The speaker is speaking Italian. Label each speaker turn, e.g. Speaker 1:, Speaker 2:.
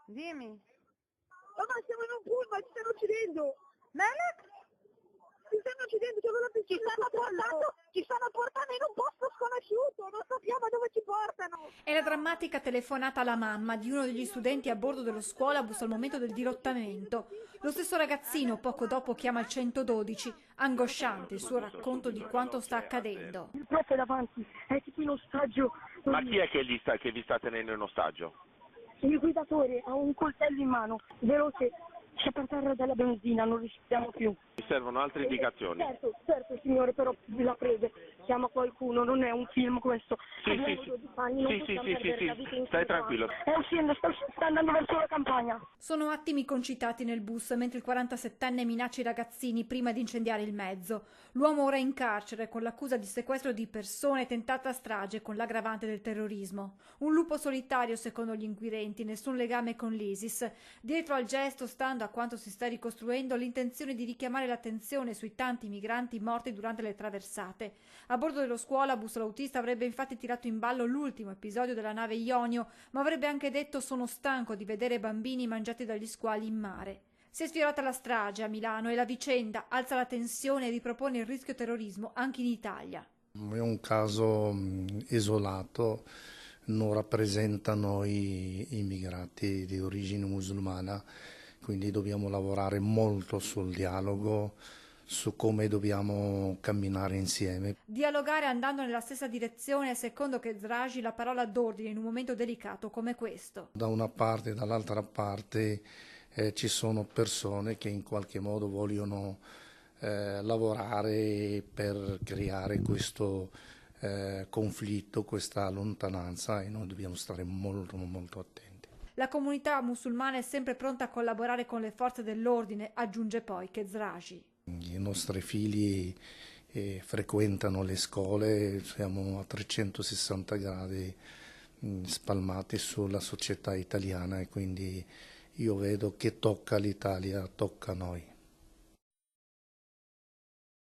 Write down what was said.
Speaker 1: Dimmi.
Speaker 2: Ma siamo in un pullman, ci stanno uccidendo!
Speaker 1: Melek?
Speaker 2: Ci stanno uccidendo, c'è la ci stanno portando in un posto sconosciuto, non sappiamo dove ci portano!
Speaker 3: È la drammatica telefonata alla mamma di uno degli studenti a bordo dello scuolabus al momento del dirottamento. Lo stesso ragazzino poco dopo chiama il 112, angosciante il suo racconto di quanto sta accadendo.
Speaker 2: Il prof è davanti, è tipo in ostaggio.
Speaker 4: Ma chi è che vi sta tenendo in ostaggio?
Speaker 2: Il guidatore ha un coltello in mano, veloce, c'è per terra della benzina, non riusciamo più.
Speaker 4: Mi servono altre indicazioni.
Speaker 2: Certo signore, però la prego, chiama qualcuno, non è un film questo.
Speaker 4: Sì, stai tranquillo.
Speaker 2: Sta andando verso la campagna.
Speaker 3: Sono attimi concitati nel bus mentre il 47enne minaccia i ragazzini prima di incendiare il mezzo. L'uomo ora è in carcere con l'accusa di sequestro di persone e tentata strage con l'aggravante del terrorismo. Un lupo solitario secondo gli inquirenti, nessun legame con l'ISIS. Dietro al gesto, stando a quanto si sta ricostruendo, l'intenzione di richiamare l'attenzione sui tanti migranti morti durante le traversate. A bordo dello scuolabus l'autista avrebbe infatti tirato in ballo l'ultimo episodio della nave Ionio, ma avrebbe anche detto: sono stanco di vedere bambini mangiati dagli squali in mare. Si è sfiorata la strage a Milano e la vicenda alza la tensione e ripropone il rischio terrorismo anche in Italia.
Speaker 5: È un caso isolato, non rappresentano i immigrati di origine musulmana, quindi dobbiamo lavorare molto sul dialogo, su come dobbiamo camminare insieme.
Speaker 3: Dialogare andando nella stessa direzione, secondo Kezraji, la parola d'ordine in un momento delicato come questo.
Speaker 5: Da una parte e dall'altra parte ci sono persone che in qualche modo vogliono lavorare per creare questo conflitto, questa lontananza, e noi dobbiamo stare molto attenti.
Speaker 3: La comunità musulmana è sempre pronta a collaborare con le forze dell'ordine, aggiunge poi Kezraji.
Speaker 5: I nostri figli frequentano le scuole, siamo a 360 gradi spalmati sulla società italiana, e quindi io vedo che tocca l'Italia, tocca a noi.